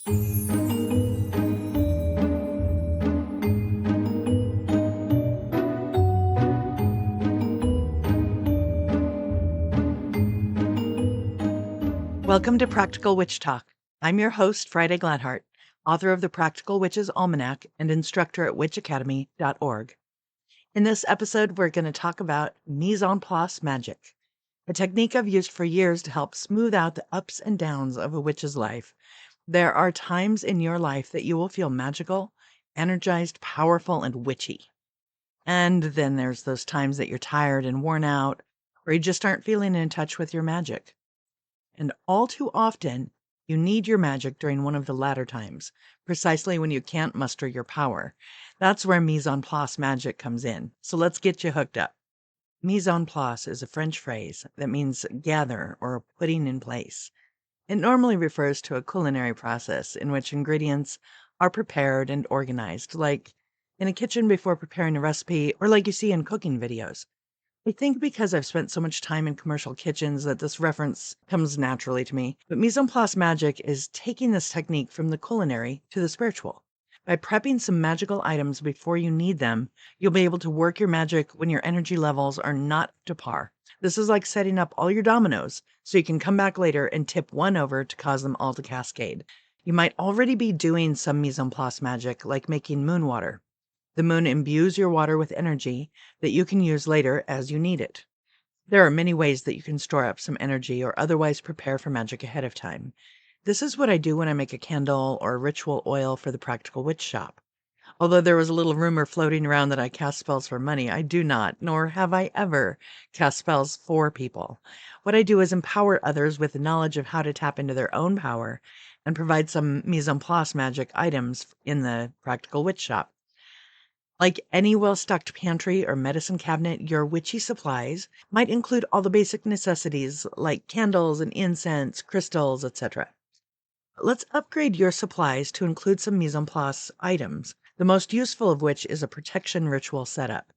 Welcome to Practical Witch Talk. I'm your host, Friday Gladhart, author of the Practical Witches Almanac and instructor at witchacademy.org. In this episode, we're going to talk about mise en place magic, a technique I've used for years to help smooth out the ups and downs of a witch's life. There are times in your life that you will feel magical, energized, powerful, and witchy. And then there's those times that you're tired and worn out, or you just aren't feeling in touch with your magic. And all too often, you need your magic during one of the latter times, precisely when you can't muster your power. That's where mise en place magic comes in. So let's get you hooked up. Mise en place is a French phrase that means gather or putting in place. It normally refers to a culinary process in which ingredients are prepared and organized, like in a kitchen before preparing a recipe, or like you see in cooking videos. I think because I've spent so much time in commercial kitchens that this reference comes naturally to me. But mise en place magic is taking this technique from the culinary to the spiritual. By prepping some magical items before you need them, you'll be able to work your magic when your energy levels are not up to par. This is like setting up all your dominoes so you can come back later and tip one over to cause them all to cascade. You might already be doing some mise en place magic, like making moon water. The moon imbues your water with energy that you can use later as you need it. There are many ways that you can store up some energy or otherwise prepare for magic ahead of time. This is what I do when I make a candle or a ritual oil for the Practical Witch shop. Although there was a little rumor floating around that I cast spells for money, I do not, nor have I ever cast spells for people. What I do is empower others with the knowledge of how to tap into their own power and provide some mise en place magic items in the Practical Witch shop. Like any well-stocked pantry or medicine cabinet, your witchy supplies might include all the basic necessities like candles and incense, crystals, etc. Let's upgrade your supplies to include some mise en place items, the most useful of which is a protection ritual setup.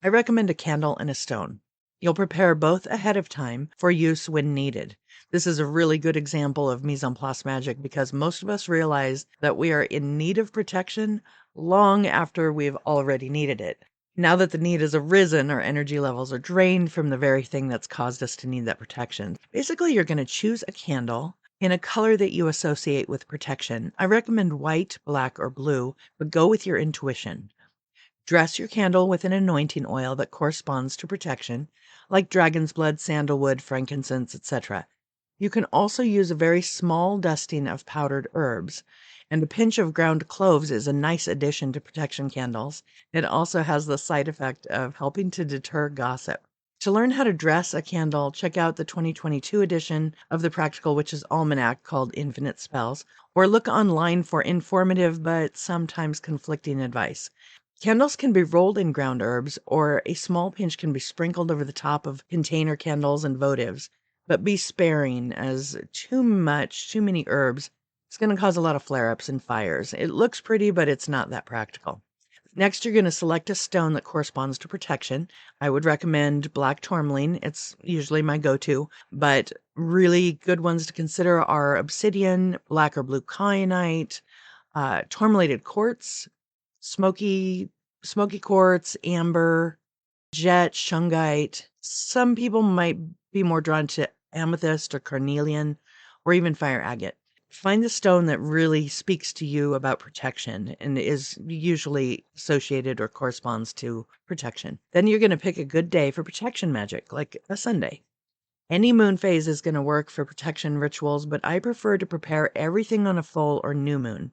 I recommend a candle and a stone. You'll prepare both ahead of time for use when needed. This is a really good example of mise en place magic because most of us realize that we are in need of protection long after we've already needed it. Now that the need has arisen, our energy levels are drained from the very thing that's caused us to need that protection. Basically, you're going to choose a candle in a color that you associate with protection. I recommend white, black, or blue, but go with your intuition. Dress your candle with an anointing oil that corresponds to protection, like dragon's blood, sandalwood, frankincense, etc. You can also use a very small dusting of powdered herbs, and a pinch of ground cloves is a nice addition to protection candles. It also has the side effect of helping to deter gossip. To learn how to dress a candle, check out the 2022 edition of the Practical Witches Almanac called Infinite Spells, or look online for informative but sometimes conflicting advice. Candles can be rolled in ground herbs, or a small pinch can be sprinkled over the top of container candles and votives. But be sparing, as too many herbs, it's going to cause a lot of flare-ups and fires. It looks pretty, but it's not that practical. Next, you're going to select a stone that corresponds to protection. I would recommend black tourmaline. It's usually my go-to, but really good ones to consider are obsidian, black or blue kyanite, tourmalated quartz, smoky quartz, amber, jet, shungite. Some people might be more drawn to amethyst or carnelian or even fire agate. Find the stone that really speaks to you about protection and is usually associated or corresponds to protection. Then you're going to pick a good day for protection magic, like a Sunday. Any moon phase is going to work for protection rituals, but I prefer to prepare everything on a full or new moon.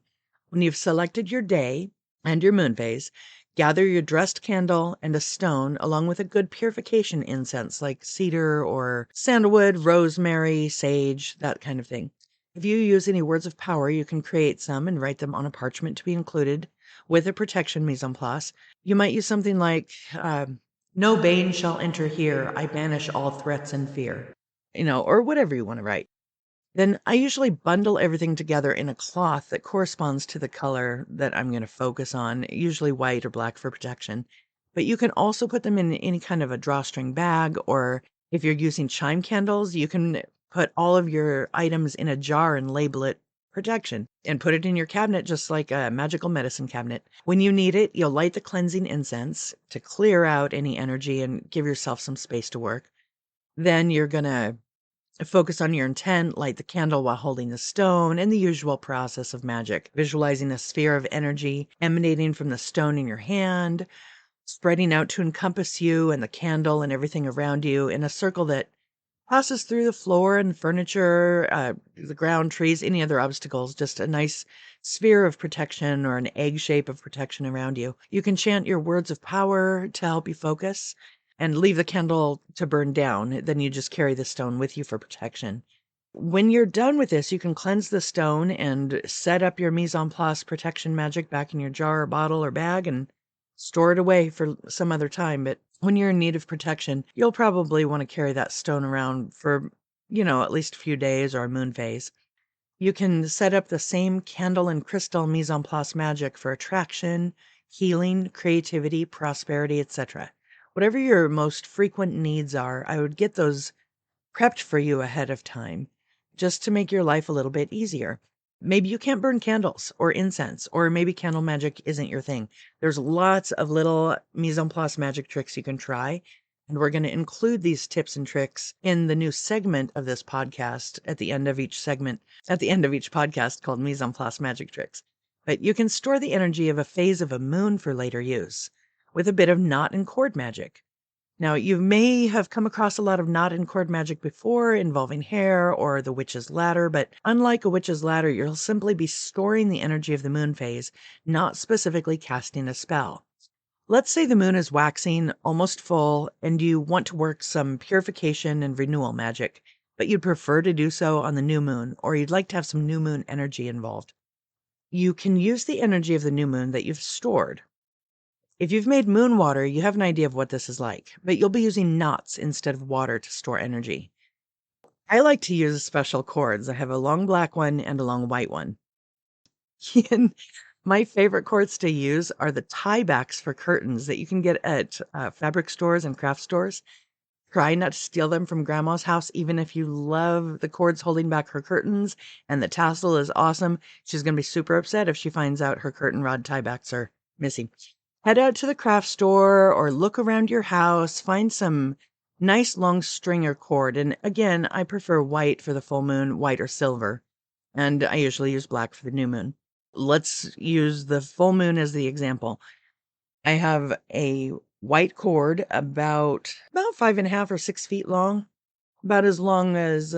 When you've selected your day and your moon phase, gather your dressed candle and a stone along with a good purification incense like cedar or sandalwood, rosemary, sage, that kind of thing. If you use any words of power, you can create some and write them on a parchment to be included with a protection mise en place. You might use something like, no bane shall enter here, I banish all threats and fear, or whatever you want to write. Then I usually bundle everything together in a cloth that corresponds to the color that I'm going to focus on, usually white or black for protection. But you can also put them in any kind of a drawstring bag, or if you're using chime candles, you can put all of your items in a jar and label it protection, and put it in your cabinet just like a magical medicine cabinet. When you need it, you'll light the cleansing incense to clear out any energy and give yourself some space to work. Then you're going to focus on your intent, light the candle while holding the stone, and the usual process of magic, visualizing a sphere of energy emanating from the stone in your hand, spreading out to encompass you and the candle and everything around you in a circle that passes through the floor and furniture, the ground, trees, any other obstacles, just a nice sphere of protection or an egg shape of protection around you. You can chant your words of power to help you focus and leave the candle to burn down. Then you just carry the stone with you for protection. When you're done with this, you can cleanse the stone and set up your mise en place protection magic back in your jar or bottle or bag and store it away for some other time. But when you're in need of protection, you'll probably want to carry that stone around for, at least a few days or a moon phase. You can set up the same candle and crystal mise en place magic for attraction, healing, creativity, prosperity, etc. Whatever your most frequent needs are, I would get those prepped for you ahead of time just to make your life a little bit easier. Maybe you can't burn candles or incense, or maybe candle magic isn't your thing. There's lots of little mise en place magic tricks you can try. And we're going to include these tips and tricks in the new segment of this podcast at the end of each podcast called Mise en Place Magic Tricks. But you can store the energy of a phase of a moon for later use with a bit of knot and cord magic. Now, you may have come across a lot of knot and cord magic before involving hair or the witch's ladder, but unlike a witch's ladder, you'll simply be storing the energy of the moon phase, not specifically casting a spell. Let's say the moon is waxing almost full and you want to work some purification and renewal magic, but you'd prefer to do so on the new moon, or you'd like to have some new moon energy involved. You can use the energy of the new moon that you've stored. If you've made moon water, you have an idea of what this is like, but you'll be using knots instead of water to store energy. I like to use special cords. I have a long black one and a long white one. And my favorite cords to use are the tiebacks for curtains that you can get at fabric stores and craft stores. Try not to steal them from grandma's house, even if you love the cords holding back her curtains and the tassel is awesome. She's going to be super upset if she finds out her curtain rod tiebacks are missing. Head out to the craft store or look around your house, find some nice long stringer cord. And again, I prefer white for the full moon, white or silver. And I usually use black for the new moon. Let's use the full moon as the example. I have a white cord about 5.5 or 6 feet long, about as long as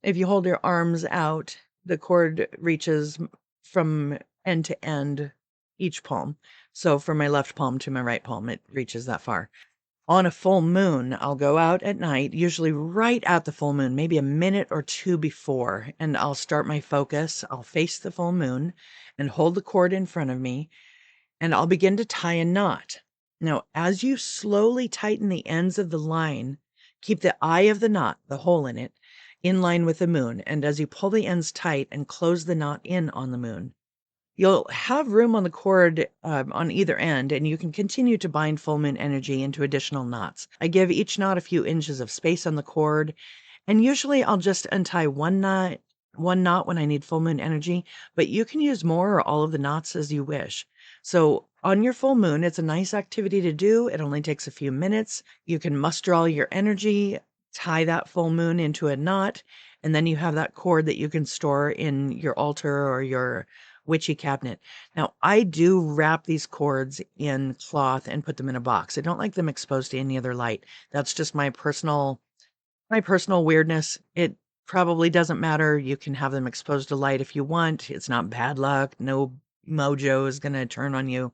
if you hold your arms out, the cord reaches from end to end each palm. So from my left palm to my right palm, it reaches that far. On a full moon, I'll go out at night, usually right at the full moon, maybe a minute or two before, and I'll start my focus. I'll face the full moon and hold the cord in front of me, and I'll begin to tie a knot. Now, as you slowly tighten the ends of the line, keep the eye of the knot, the hole in it, in line with the moon, and as you pull the ends tight and close the knot in on the moon, you'll have room on the cord on either end, and you can continue to bind full moon energy into additional knots. I give each knot a few inches of space on the cord, and usually I'll just untie one knot when I need full moon energy, but you can use more or all of the knots as you wish. So on your full moon, it's a nice activity to do. It only takes a few minutes. You can muster all your energy, tie that full moon into a knot, and then you have that cord that you can store in your altar or your witchy cabinet. Now, I do wrap these cords in cloth and put them in a box. I don't like them exposed to any other light. That's just my personal weirdness. It probably doesn't matter. You can have them exposed to light if you want. It's not bad luck. No mojo is going to turn on you.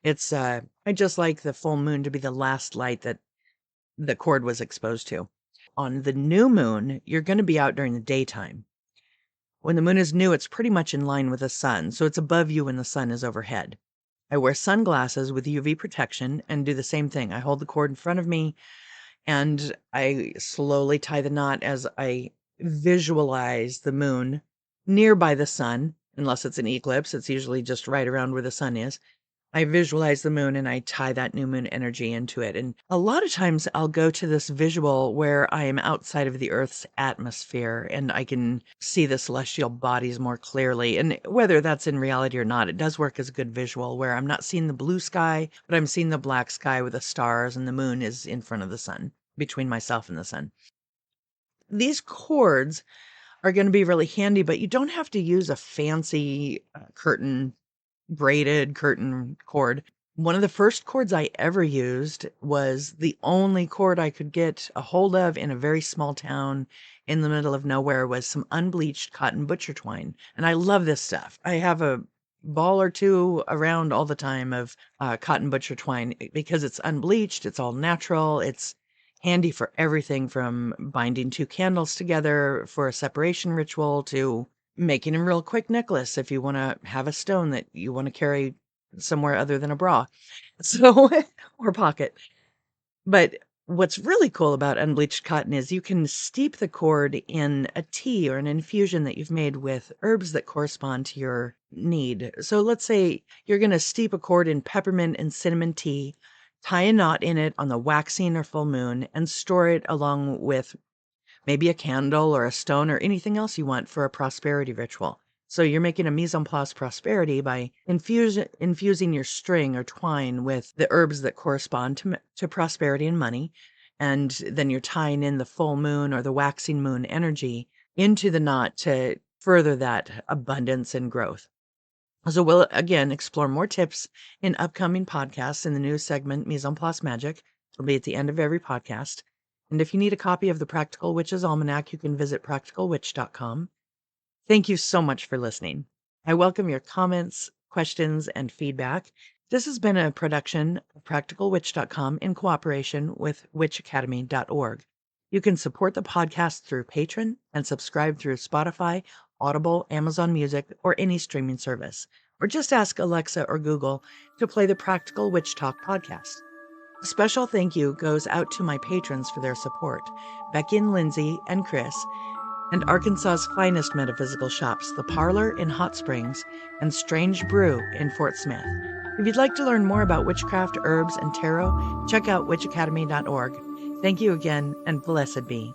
It's I just like the full moon to be the last light that the cord was exposed to. On the new moon, you're going to be out during the daytime. When the moon is new, it's pretty much in line with the sun, so it's above you when the sun is overhead. I wear sunglasses with UV protection and do the same thing. I hold the cord in front of me and I slowly tie the knot as I visualize the moon nearby the sun. Unless it's an eclipse, it's usually just right around where the sun is. I visualize the moon and I tie that new moon energy into it. And a lot of times I'll go to this visual where I am outside of the Earth's atmosphere and I can see the celestial bodies more clearly. And whether that's in reality or not, it does work as a good visual where I'm not seeing the blue sky, but I'm seeing the black sky with the stars and the moon is in front of the sun, between myself and the sun. These cords are going to be really handy, but you don't have to use a fancy braided curtain cord. One of the first cords I ever used was the only cord I could get a hold of in a very small town in the middle of nowhere was some unbleached cotton butcher twine. And I love this stuff. I have a ball or two around all the time of cotton butcher twine because it's unbleached, it's all natural, it's handy for everything from binding two candles together for a separation ritual to making a real quick necklace if you wanna have a stone that you wanna carry somewhere other than a bra. So or pocket. But what's really cool about unbleached cotton is you can steep the cord in a tea or an infusion that you've made with herbs that correspond to your need. So let's say you're gonna steep a cord in peppermint and cinnamon tea, tie a knot in it on the waxing or full moon, and store it along with maybe a candle or a stone or anything else you want for a prosperity ritual. So you're making a mise en place prosperity by infusing your string or twine with the herbs that correspond to prosperity and money. And then you're tying in the full moon or the waxing moon energy into the knot to further that abundance and growth. So we'll again explore more tips in upcoming podcasts in the new segment Mise en Place Magic. It'll be at the end of every podcast. And if you need a copy of the Practical Witch's Almanac, you can visit practicalwitch.com. Thank you so much for listening. I welcome your comments, questions, and feedback. This has been a production of practicalwitch.com in cooperation with witchacademy.org. You can support the podcast through Patreon and subscribe through Spotify, Audible, Amazon Music, or any streaming service. Or just ask Alexa or Google to play the Practical Witch Talk podcast. A special thank you goes out to my patrons for their support, Becky and Lindsay and Chris, and Arkansas's finest metaphysical shops, The Parlor in Hot Springs and Strange Brew in Fort Smith. If you'd like to learn more about witchcraft, herbs, and tarot, check out witchacademy.org. Thank you again, and blessed be.